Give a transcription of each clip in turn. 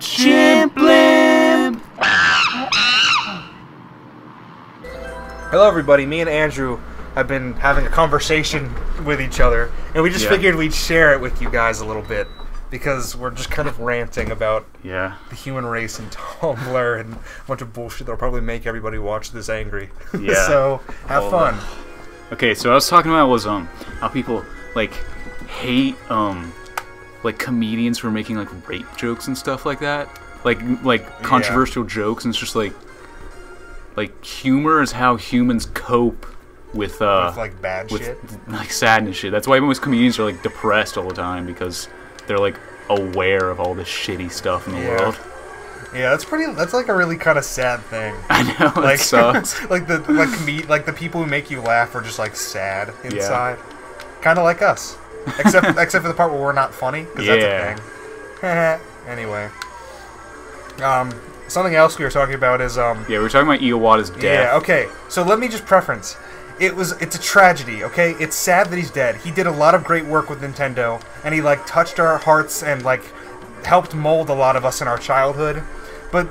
Chimp Blimp! Hello everybody, me and Andrew have been having a conversation with each other, and we just figured we'd share it with you guys a little bit, because we're just kind of ranting about the human race and Tumblr and a bunch of bullshit that'll probably make everybody watch this angry. Yeah. So, have fun. Okay, so what I was talking about was how people, like, hate, like, comedians for making, like, rape jokes and stuff like that. Like controversial jokes, and it's just like humor is how humans cope with like bad shit, like sadness shit. That's why most comedians are like depressed all the time, because they're like aware of all this shitty stuff in the world. Yeah, that's like a really kind of sad thing. I know, like, it sucks. like the people who make you laugh are just like sad inside. Kind of like us. Except for the part where we're not funny, because that's a thing. Anyway. Something else we were talking about is we were talking about Iowata's death. Yeah, okay. So let me just preference. It's a tragedy, okay? It's sad that he's dead. He did a lot of great work with Nintendo, and he like touched our hearts and like helped mold a lot of us in our childhood. But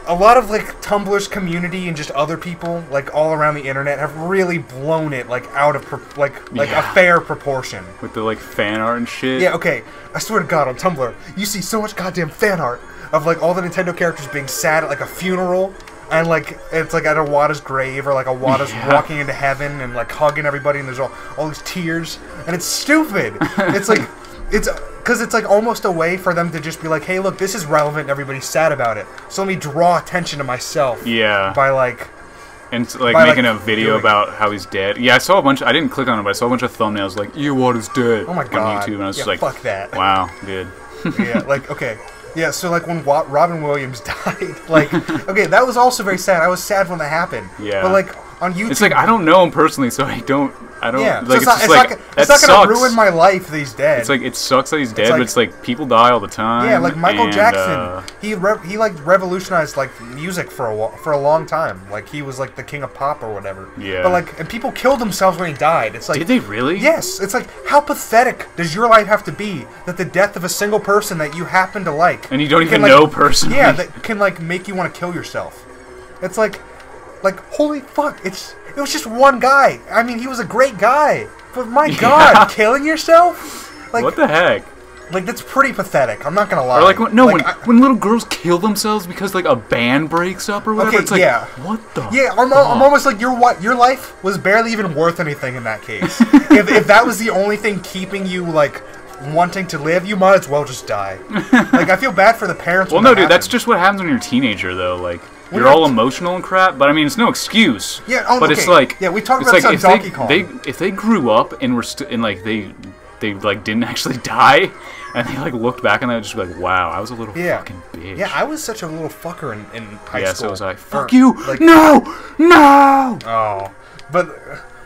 a lot of like Tumblr's community and just other people like all around the internet have really blown it like out of a fair proportion with the like fan art and shit. Yeah, okay. I swear to God, on Tumblr, you see so much goddamn fan art of like all the Nintendo characters being sad at like a funeral, and like it's like at Iwata's grave, or like Iwata's walking into heaven and like hugging everybody, and there's all these tears, and it's stupid. It's like because it's like almost a way for them to just be like, hey, look, this is relevant and everybody's sad about it, so let me draw attention to myself. Yeah. By like. And like making a video about how he's dead. Yeah, I saw a bunch. I didn't click on it, but I saw a bunch of thumbnails like Iowata's dead. Oh my God. On YouTube, and I was just like, fuck that. Wow, good. Yeah, like okay. Yeah, so like when Robin Williams died, like, okay, that was also very sad. I was sad when that happened. Yeah. But like on YouTube, it's like I don't know him personally, so I don't. Yeah, like, so it's not gonna ruin my life that he's dead. It's like it sucks that he's dead, but it's like people die all the time. Yeah, like Michael Jackson, he like revolutionized like music for a long time. Like he was like the king of pop or whatever. Yeah. But like, and people killed themselves when he died. It's like, did they really? Yes. It's like, how pathetic does your life have to be that the death of a single person that you happen to like, and you don't even know personally, that can like make you want to kill yourself. It's like holy fuck, it was just one guy. I mean, he was a great guy, but my God, killing yourself? Like, what the heck? Like, that's pretty pathetic. I'm not gonna lie. Or like when little girls kill themselves because like a band breaks up or whatever. Okay, it's like, what the? Yeah, I'm almost like your life was barely even worth anything in that case. if that was the only thing keeping you like wanting to live, you might as well just die. Like, I feel bad for the parents. Well, no, dude, that's just what happens when you're a teenager, though. Like. You're all emotional and crap, but I mean, it's no excuse. Yeah, but it's like, we talked about this on Donkey Kong. If they grew up and were and like they like didn't actually die, and they like looked back on that, and just be like, wow, I was a little fucking bitch. Yeah, I was such a little fucker in high school. Yeah, so was I. Fuck you! Like, no! Oh, but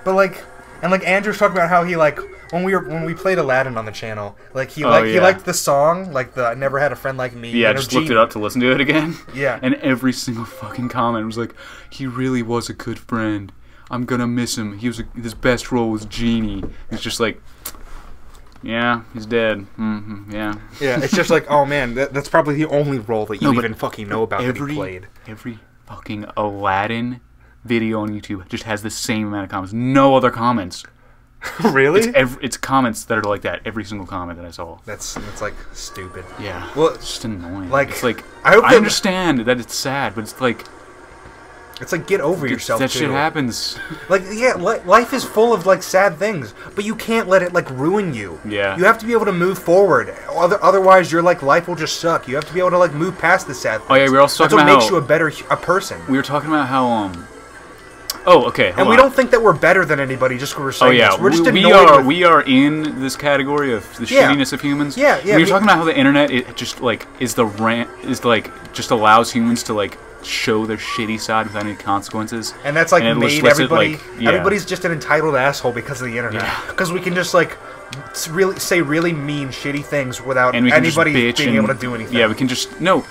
like, and like Andrew's talking about how he like. When we played Aladdin on the channel, like he liked the song, like the "I Never Had a Friend Like Me." Yeah, I just looked it up to listen to it again. Yeah, and every single fucking comment was like, "He really was a good friend. I'm gonna miss him. His best role was Genie." It's just like, yeah, he's dead. Yeah. Yeah, it's just like, oh man, that's probably the only role that you even fucking know about that he played. Every fucking Aladdin video on YouTube just has the same amount of comments. No other comments. Really? It's comments that are like that. Every single comment that I saw. That's like stupid. Yeah. Well, it's just annoying. Like, it's like I understand that it's sad, but it's like get over yourself. That shit happens. Like, yeah, life is full of like sad things, but you can't let it like ruin you. Yeah. You have to be able to move forward. Otherwise, your like life will just suck. You have to be able to like move past the sad things. Oh yeah, we were also talking about that's what makes you a person. We were talking about how Oh, okay. And we don't think that we're better than anybody just because we're saying this. We're just we are in this category of the shittiness of humans. Yeah, yeah. We were talking about how the internet just like just allows humans to like show their shitty side without any consequences. And that's like made everybody. Everybody's just an entitled asshole because of the internet. Because we can just like say really mean, shitty things without anybody being able to do anything. Yeah, we can just the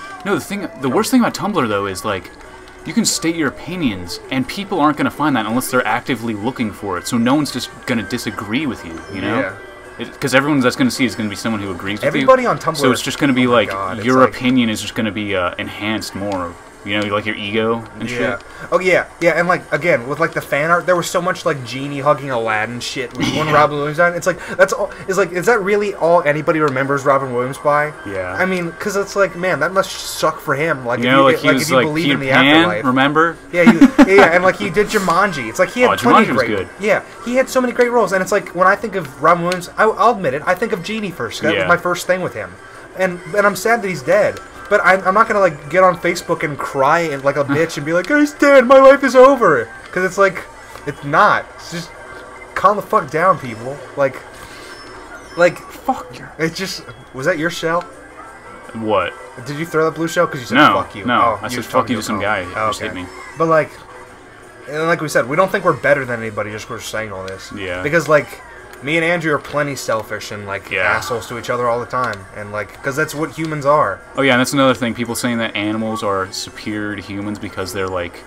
worst thing about Tumblr though is like, you can state your opinions, and people aren't going to find that unless they're actively looking for it. So no one's just going to disagree with you, you know? because everyone that's going to see is going to be someone who agrees with Everybody you. on Tumblr. So it's just going to be oh my like God, your like, opinion is just going to be enhanced more. You know, like your ego and yeah. shit. Oh yeah, yeah, and like again with like the fan art, there was so much like genie hugging Aladdin shit with one Robin Williams on. It's like that's all. Is like is that really all anybody remembers Robin Williams by? Yeah. I mean, because it's like man, that must suck for him. Like you know, like he was if you like believe Peter in the Pan, afterlife. remember? Yeah, yeah, and like he did Jumanji. It's like he had plenty of great. Was good. Yeah, he had so many great roles, and it's like when I think of Robin Williams, I'll admit it, I think of Genie first. That was my first thing with him, and I'm sad that he's dead. But I'm not gonna like get on Facebook and cry and like a bitch and be like, he's dead, my life is over. Because it's like, it's not. It's just calm the fuck down, people. Like fuck you. It's just, was that your shell? What? Did you throw that blue shell? Because you said fuck you. No, oh, I said fuck you to some guy who just hit me. But like, and like we said, we don't think we're better than anybody just for saying all this. Yeah. Because like, me and Andrew are plenty selfish and like assholes to each other all the time, and like, because that's what humans are. Oh yeah, and that's another thing. People saying that animals are superior to humans because they're like,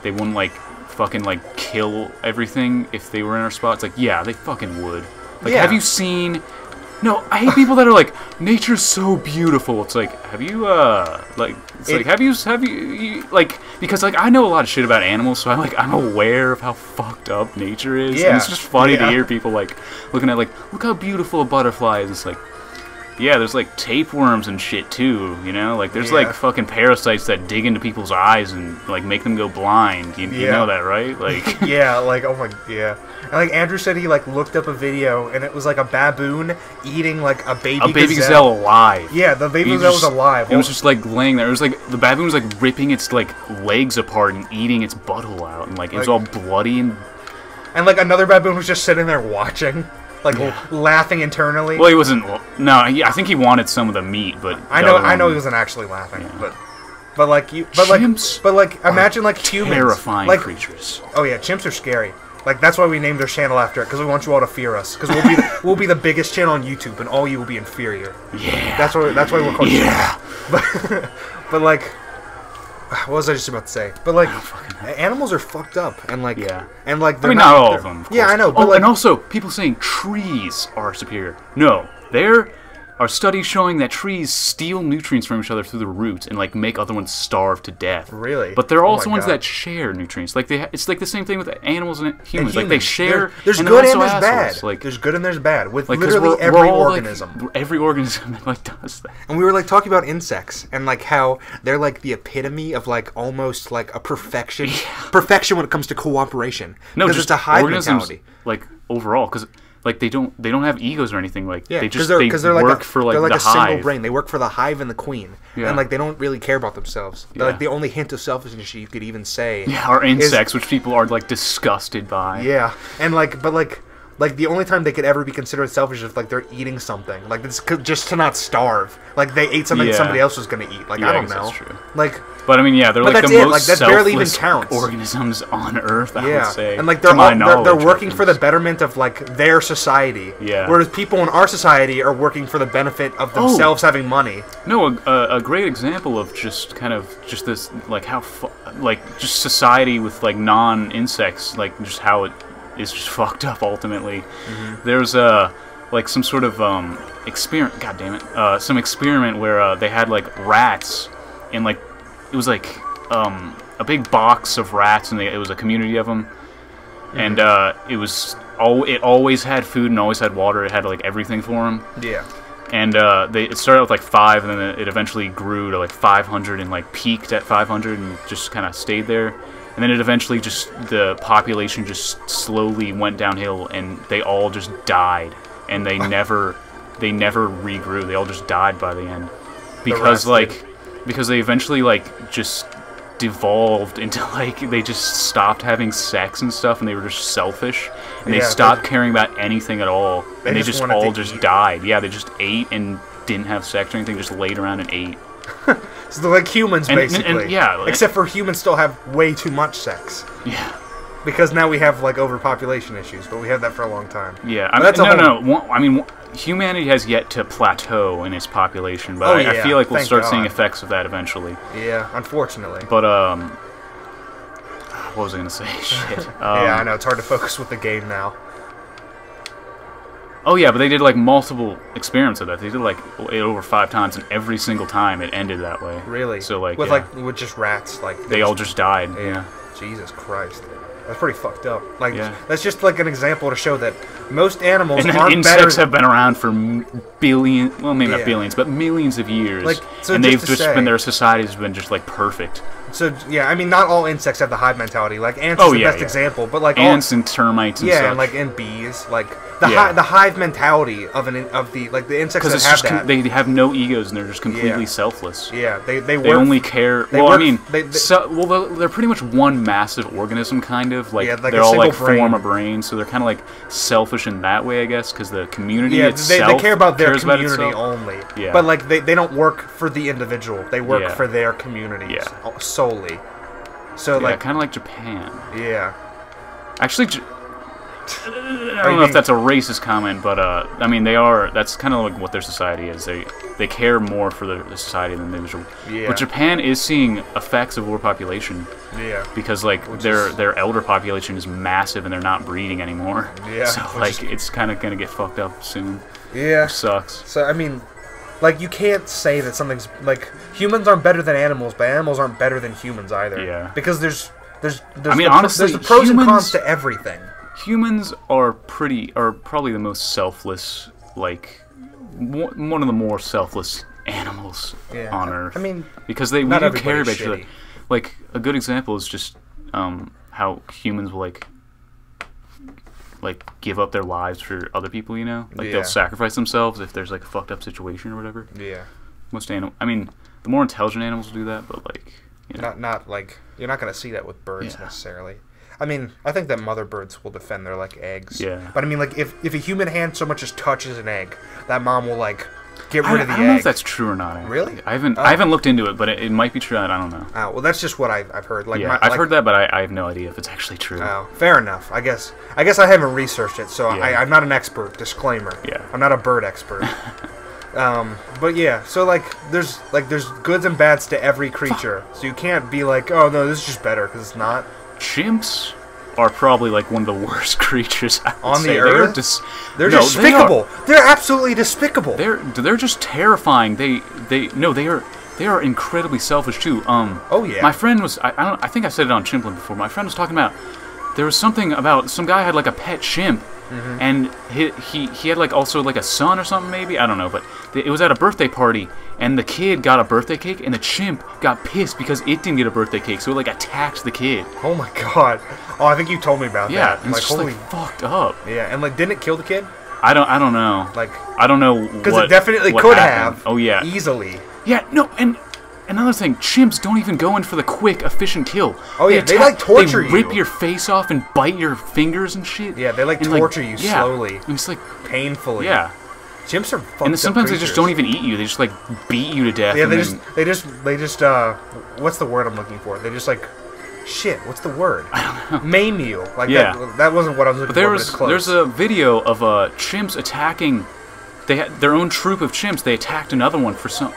they wouldn't like fucking like kill everything if they were in our spot. It's like, yeah, they fucking would. Like, have you seen? No, I hate people that are like, nature's so beautiful. It's like, have you like, it's like, have you like, because like I know a lot of shit about animals, so I'm aware of how fucked up nature is. Yeah. And it's just funny to hear people like looking at like, look how beautiful a butterfly is. It's like, yeah, there's like tapeworms and shit too, you know? Like there's like fucking parasites that dig into people's eyes and like make them go blind. You know that, right? Like yeah, like oh my And like Andrew said he like looked up a video and it was like a baboon eating like a baby gazelle alive. Yeah, the baby gazelle was alive. It was just like laying there. It was like the baboon was like ripping its like legs apart and eating its butthole out and like it was all bloody and like another baboon was just sitting there watching. Like laughing internally. Well, he wasn't. No, I think he wanted some of the meat, but I know he wasn't actually laughing. Yeah. But like chimps imagine like humans, terrifying like, creatures. Oh yeah, chimps are scary. Like that's why we named our channel after it, because we want you all to fear us. Because we'll be the biggest channel on YouTube, and all you will be inferior. Yeah. That's why we're called. Yeah. But like, what was I just about to say? But like, animals are fucked up, and like, and like, I mean, not all of them. Of yeah, I know. But like, and also people saying trees are superior. No, there are studies showing that trees steal nutrients from each other through the roots and like make other ones starve to death. Really? But there are also ones that share nutrients. Like it's like the same thing with animals and humans. Like they share. There's and good and there's assholes. bad. Like there's good and there's bad with like, literally every organism. Like, every organism that like does that. And we were like talking about insects and like how they're like the epitome of like almost like a perfection when it comes to cooperation. No, because just it's a hive organisms, mentality. like overall, because like they don't have egos or anything. Like they just they're work like for like they're like the a hive. single brain. They work for the hive and the queen, and like they don't really care about themselves. They're like the only hint of selfishness you could even say. Yeah, are insects, which people are like disgusted by. Yeah, and like, but like the only time they could ever be considered selfish is if like they're eating something, like it's just to not starve. Like they ate something somebody else was gonna eat. Like I don't know. That's true. Like. But I mean, yeah, they're like the most that barely even selfless counts. organisms on Earth. I would say, and like they're working for the betterment of like their society. Yeah. Whereas people in our society are working for the benefit of themselves having money. No, a great example of just kind of just this like how like just society with like non-insects, like just how it is just fucked up ultimately. There's like some sort of experiment. God damn it! Some experiment where they had like rats and like. It was like a big box of rats, and it was a community of them. And it always had food and always had water. It had like everything for them. Yeah. And it started out with like 5, and then it eventually grew to like 500 and like peaked at 500 and just kind of stayed there. And then it eventually the population just slowly went downhill, and they all just died, and they never regrew. They all just died by the end because because they eventually like just devolved into like they just stopped having sex and stuff, and they were just selfish, and they stopped caring about anything at all, and they just all just died. Yeah, they just ate and didn't have sex or anything, just laid around and ate. So they're like humans, basically. Yeah, except for humans still have way too much sex. Yeah. Because now we have like overpopulation issues, but we had that for a long time. Yeah, I mean, humanity has yet to plateau in its population, but I feel like we'll start seeing effects of that eventually. Yeah, unfortunately. But what was I gonna say? Shit. Yeah, I know it's hard to focus with the game now. Oh yeah, but they did like multiple experiments of that. They did like it over 5 times, and every single time it ended that way. Really? So like with just rats, like they all just died. Yeah. Jesus Christ. That's pretty fucked up. Like that's just like an example to show that most animals and aren't insects better. have been around for billions, well maybe not billions, but millions of years. Like, so and just they've just been, their society has been just like perfect. So yeah, I mean, not all insects have the hive mentality. Like ants is the best example, but like ants and termites and such. and bees, like the hive mentality of the insects that have that. They have no egos and they're just completely selfless. Yeah, they only care. They're pretty much one massive organism, kind of like they all like form a brain, so they're kind of like selfish in that way, I guess, because the community itself they care about their community itself. only. Yeah. But like they don't work for the individual. They work for their community solely. So like kind of like Japan. Yeah. Actually, I don't know if that's a racist comment, but I mean that's kind of like what their society is. They care more for the society than the individual. Yeah. But Japan is seeing effects of overpopulation. Yeah. Because like their elder population is massive and they're not breeding anymore. Yeah. So like it's kind of gonna get fucked up soon. Yeah. Which sucks. So I mean, like you can't say that something's like humans aren't better than animals, but animals aren't better than humans either. Yeah. Because there's honestly, there's the pros and cons to everything. Humans are probably the most selfless, like one of the more selfless animals on Earth. I mean, because we do care about each other. Like a good example is just how humans will like give up their lives for other people. You know, like they'll sacrifice themselves if there's like a fucked up situation or whatever. Yeah. I mean, the more intelligent animals will do that, but like not like you're not gonna see that with birds necessarily. I mean, I think that mother birds will defend their like eggs. Yeah. But I mean, like if a human hand so much as touches an egg, that mom will like get rid of the egg. I don't know if that's true or not. Actually. Really? I haven't looked into it, but it might be true. I don't know. Oh well, that's just what I've heard. Like I've heard that, but I have no idea if it's actually true. Oh, fair enough. I guess I haven't researched it, so I'm not an expert. Disclaimer. Yeah. I'm not a bird expert. But yeah, so like there's goods and bads to every creature, so you can't be like, oh no, this is just better, because it's not. Chimps are probably like one of the worst creatures on the earth. They're despicable. They're absolutely despicable. They're just terrifying. They are incredibly selfish too. Oh yeah. My friend was I think I said it on Chimp Blimp before. My friend was talking about there was something about some guy had like a pet chimp. Mm-hmm. And he had like also like a son or something maybe, I don't know, but it was at a birthday party and the kid got a birthday cake and the chimp got pissed because it didn't get a birthday cake, so it like attacked the kid. Oh my god! Oh, I think you told me about that. Yeah, and it's just like fucked up. Yeah, and like didn't it kill the kid? I don't know. Like I don't know because it definitely could have. Oh yeah, easily. Yeah, no, and another thing, chimps don't even go in for the quick, efficient kill. Oh yeah, they like torture you. They rip your face off and bite your fingers and shit. Yeah, they like torture you slowly. And it's like painfully. Yeah. Chimps are fucked and sometimes up they just don't even eat you. They just like beat you to death. Yeah, they just what's the word I'm looking for? They just like shit. What's the word? I don't know. Maim you. Like that wasn't what I was looking for. But it's close. There's a video of chimps attacking. They had their own troop of chimps. They attacked another one for some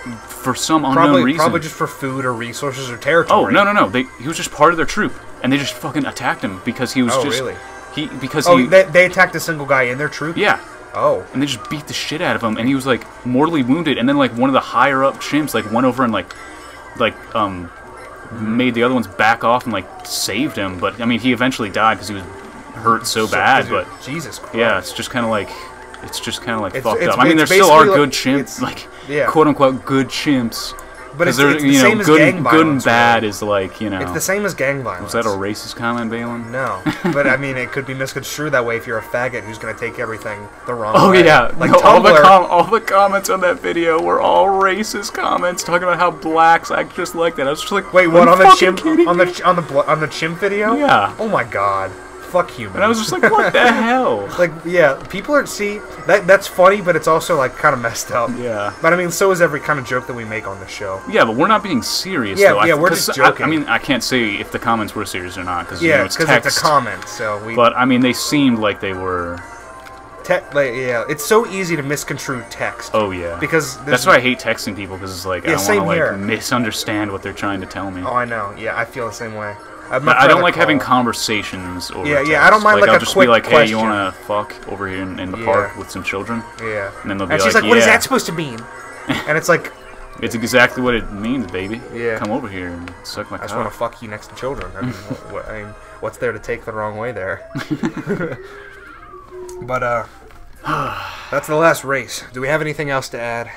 unknown reason. Probably just for food or resources or territory. Oh no! He was just part of their troop, and they just fucking attacked him because he was really? They attacked a single guy in their troop. Yeah. Oh. And they just beat the shit out of him, and he was like mortally wounded. And then like one of the higher up chimps like went over and made the other ones back off and like saved him. But I mean, he eventually died because he was hurt so bad. But Jesus Christ. Yeah, it's just kind of like. Fucked up. I mean, there still are good chimps, quote unquote good chimps. But it's the same as gang violence. Good and bad is like, you know. It's the same as gang violence. Was that a racist comment, Balin? No, but I mean, it could be misconstrued that way if you're a faggot who's going to take everything the wrong way. Oh yeah, like no, Tumblr. all the comments on that video were all racist comments talking about how blacks act just like that. I was just like, wait, what on the chimp on the chimp video? Yeah. Oh my god. Fuck humans. And I was just like, what the hell? Like, yeah, people are, that's funny, but it's also, like, kind of messed up. Yeah. But, I mean, so is every kind of joke that we make on the show. Yeah, but we're not being serious, though. Yeah, we're just joking. I mean, I can't say if the comments were serious or not, because, it's text. It's a comment, so we... But, I mean, they seemed like they were... it's so easy to misconstrue text. Oh, yeah. Because... That's why I hate texting people, because it's like, I don't want to, like, misunderstand what they're trying to tell me. Oh, I know. Yeah, I feel the same way. I don't like having conversations over text. I don't mind like I'll a just quick be like, hey, question. you wanna fuck over here in the park with some children? Yeah. And then they'll be and she's like, what is that supposed to mean? And it's like, it's exactly what it means, baby. Yeah. Come over here and suck my cock. I just want to fuck you next to children. I mean, what's there to take the wrong way there? But that's the last race. Do we have anything else to add?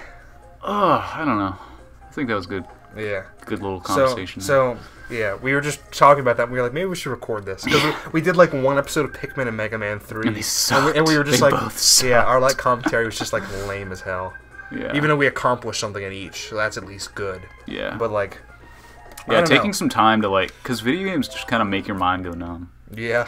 I don't know. I think that was good. Yeah. Good little conversation. So yeah, we were just talking about that. And we were like, maybe we should record this because we did like one episode of Pikmin and Mega Man 3, and they sucked. and we were just they like, both sucked. Yeah, our like commentary was just like lame as hell. Yeah. Even though we accomplished something in each, so that's at least good. Yeah. But like, yeah, taking some time to like, because video games just kind of make your mind go numb. Yeah.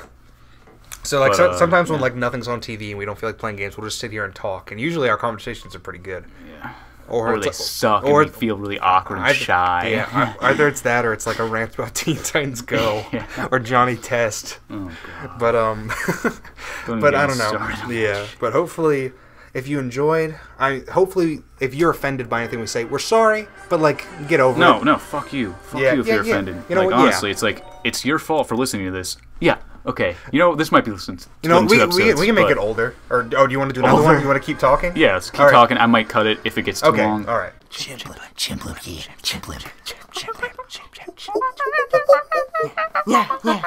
So like sometimes when like nothing's on TV and we don't feel like playing games, we'll just sit here and talk. And usually our conversations are pretty good. Yeah. Or they suck and we feel really awkward and shy. Yeah, either it's that or it's like a rant about Teen Titans Go or Johnny Test. Oh god. But but I don't know. Started. Yeah, but hopefully if you enjoyed, hopefully if you're offended by anything we say, we're sorry, but like get over it. No, fuck you. Fuck you if you're offended. You know, like honestly, it's like it's your fault for listening to this. Yeah. Okay, this might be listened to. You know, we can make it older. Or do you want to do another one? You want to keep talking? Yeah, let's keep talking. I might cut it if it gets too long. All right. Chimp Blimp, Chimp Blimp, Chimp Blimp, Chimp Blimp, Chimp Blimp. Yeah.